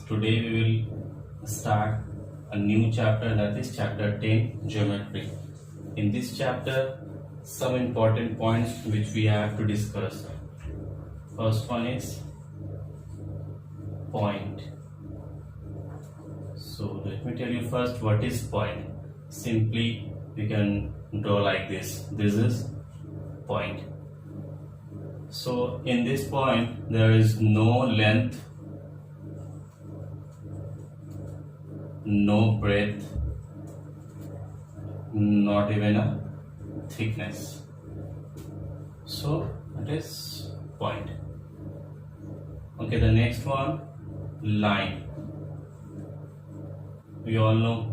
Today we will start a new chapter, that is chapter 10, geometry. In this chapter, some important points which we have to discuss. First one is point. So let me tell you first what is point. Simply we can draw like this. This is point. So in this point there is no length, no breadth, not even a thickness. So that is point. Okay, the next one, line. We all know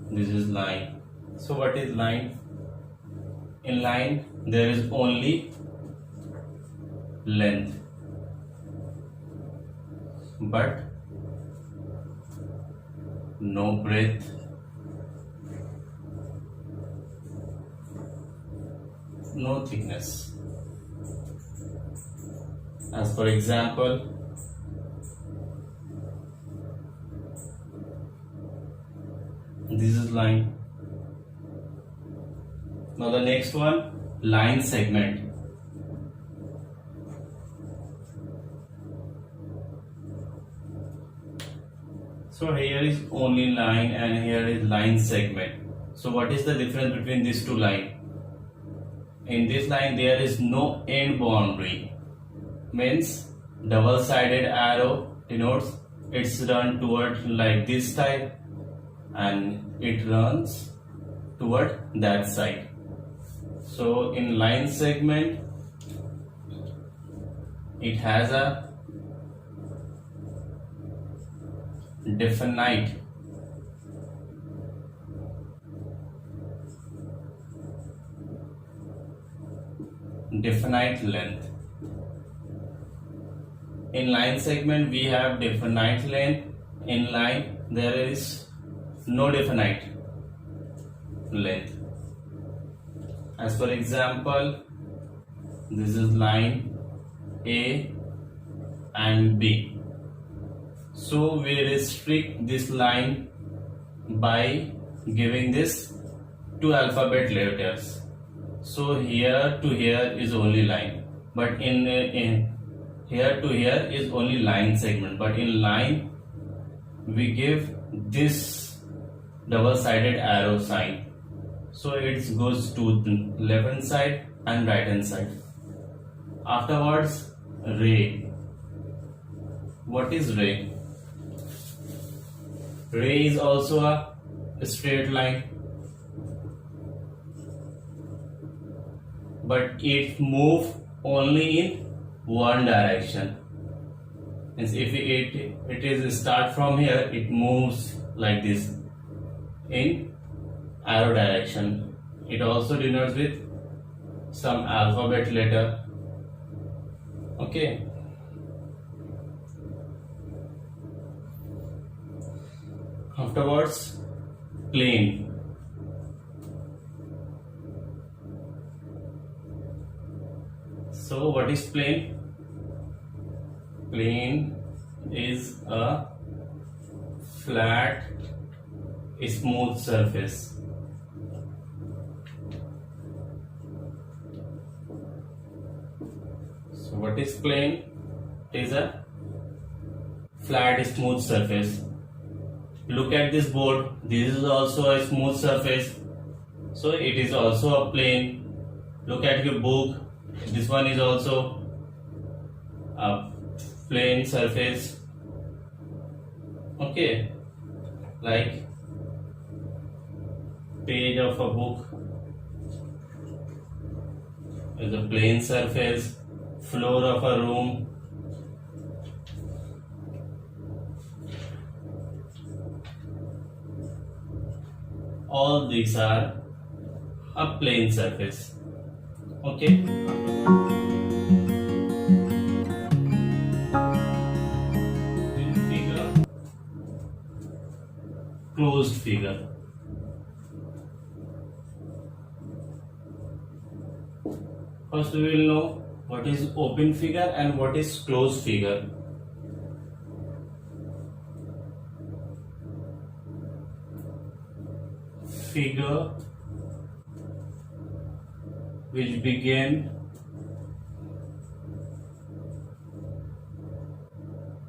this is line. So what is line? In line there is only length, but no breadth, no thickness. As for example, this is line. Now the next one, line segment. So here is only line and here is line segment. So what is the difference between these two lines? In this line there is no end boundary. Means double-sided arrow denotes it's run toward like this type and it runs toward that side. So in line segment it has a definite length. In line segment we have definite length. In line there is no definite length. As for example, this is line A and B. So we restrict this line by giving this two alphabet letters. So here to here is only line, but in here to here is only line segment. But in line we give this double-sided arrow sign, so it goes to the left hand side and right hand side. Afterwards, ray. What is ray? Ray is also a straight line, but it moves only in one direction. Means if it is start from here, it moves like this in arrow direction. It also denotes with some alphabet letter. Okay. Afterwards, plane. So what is plane? Plane is a flat, smooth surface. So what is plane? It is a flat, smooth surface. Look at this board. This is also a smooth surface, so it is also a plane. Look at your book. This one is also a plane surface. Okay, like page of a book is a plane surface. Floor of a room, all these are a plane surface. Okay. Figure, closed figure. First we will know what is open figure and what is closed figure. figure which begin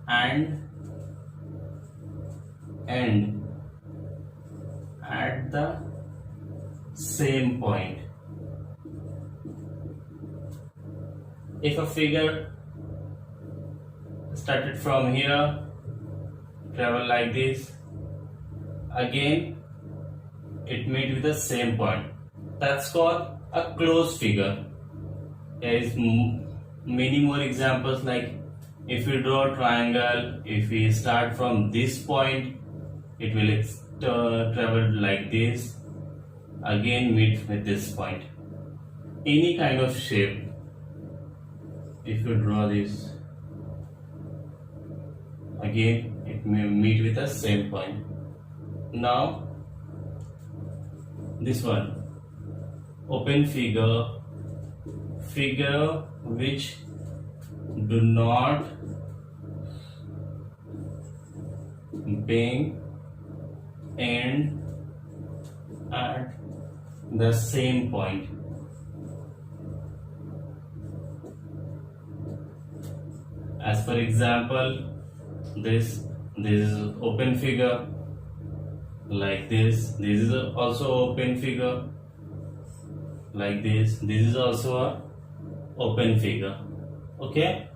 and end at the same point. If a figure started from here, travel like this, again it meet with the same point, that's called a closed figure. There is many more examples, like if we draw a triangle, if we start from this point, it will travel like this, again meet with this point. Any kind of shape, if you draw this, again it may meet with the same point. Now this one, open figure, figure which do not begin and at the same point. As for example, this is open figure like this. This is also open figure like this. This is also a open figure. Okay,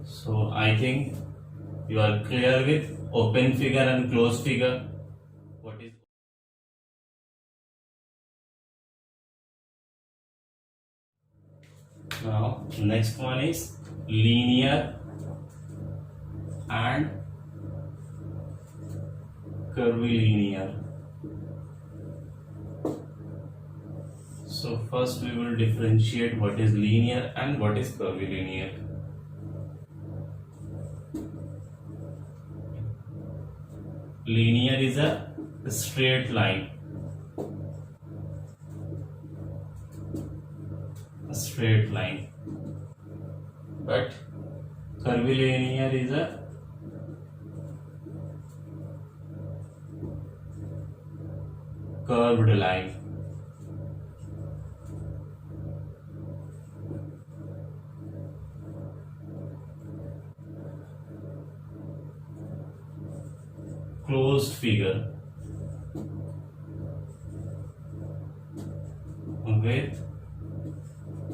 so I think you are clear with open figure and closed figure. What is now? Next one is linear and curvilinear. So first we will differentiate what is linear and what is curvilinear. Linear is a straight line. A straight line. But curvilinear is a curved line. Closed figure with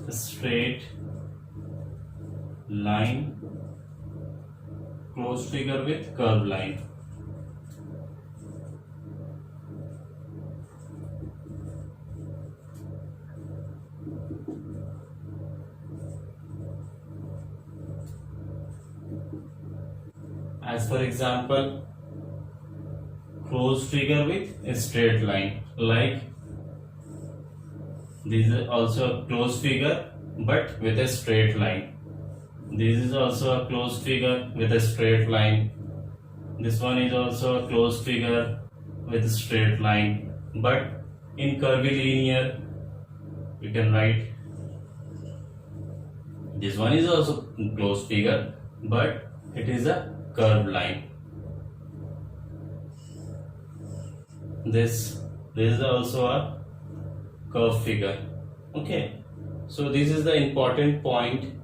a straight line, closed figure with curved line. As for example, closed figure with a straight line, like this is also a closed figure but with a straight line. This is also a closed figure with a straight line. This one is also a closed figure with a straight line. But in curvilinear, you can write this one is also closed figure but it is a curved line. This is also a curved figure. Okay, so this is the important point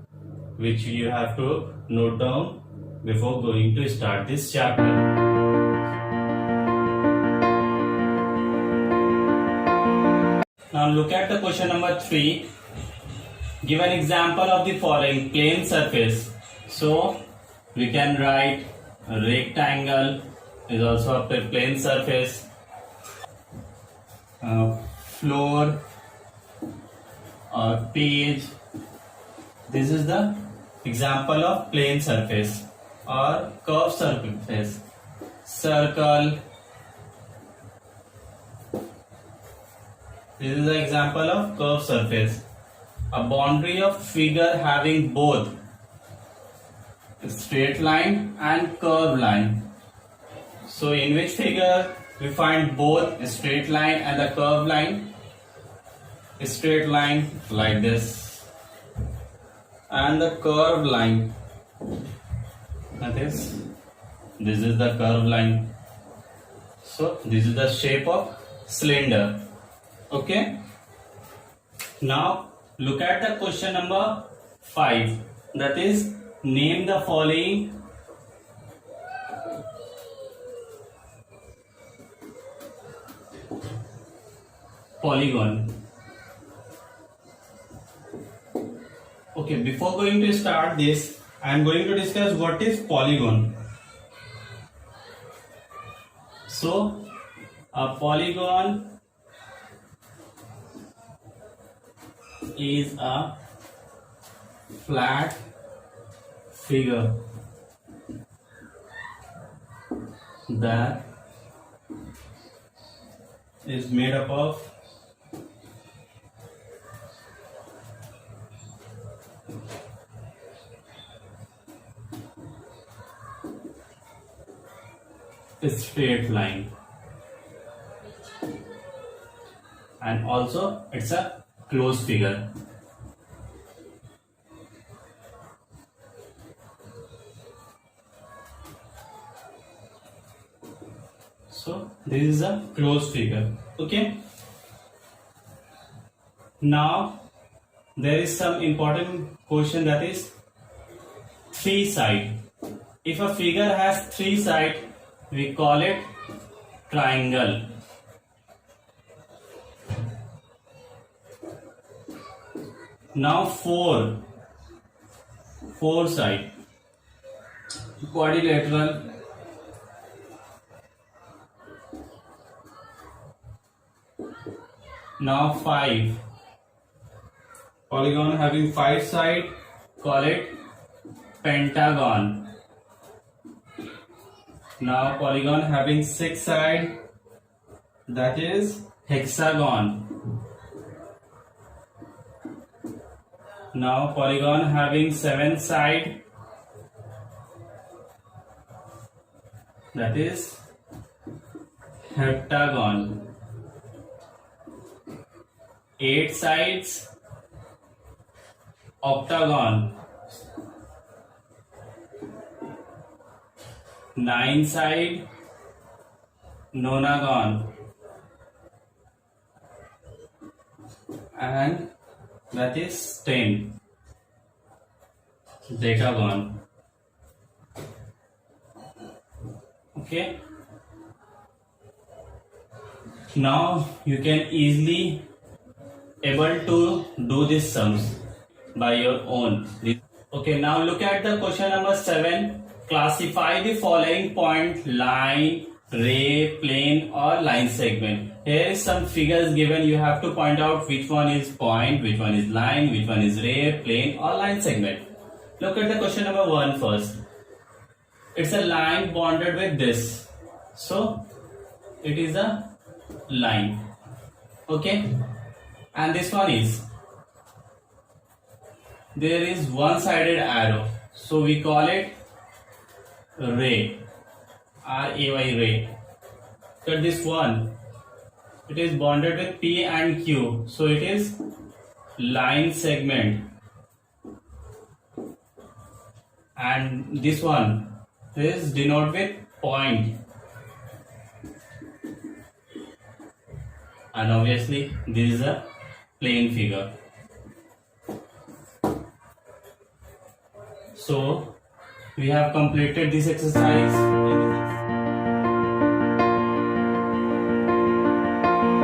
which you have to note down before going to start this chapter. Now look at the question number 3. Give an example of the following plane surface. So we can write a rectangle is also a plane surface. Floor or page. This is the example of plane surface or curved surface. Circle. This is the example of curved surface. A boundary of figure having both straight line and curved line. So in which figure we find both a straight line and a curved line? A straight line like this and the curved line, that is, this is the curved line. So this is the shape of slender. Okay. Now look at the question number 5. That is, name the following polygon. Okay, before going to start this, I am going to discuss what is polygon. So, a polygon is a flat figure that is made up of a straight line, and also it's a closed figure. So this is a closed figure. Okay. Now there is some important question, that is 3 side. If a figure has 3 sides, we call it triangle. Now 4 side, quadrilateral. Now 5, polygon having 5 sides, call it pentagon. Now polygon having 6 sides, that is hexagon. Now polygon having 7 sides, that is heptagon. 8 sides, octagon. 9 side, nonagon. And that is 10, decagon. Okay. Now you can easily able to do these sums by your own. Okay, now look at the question number 7. Classify the following point: line, ray, plane or line segment. Here is some figures given. You have to point out which one is point, which one is line, which one is ray, plane or line segment. Look at the question number 1 first. It's a line bonded with this. So it is a line. Okay. And this one is, there is one-sided arrow, so we call it ray, R-A-Y, ray. Cut this one, it is bonded with P and Q, so it is line segment. And this one is denoted with point. And obviously this is a plane figure. So we have completed this exercise.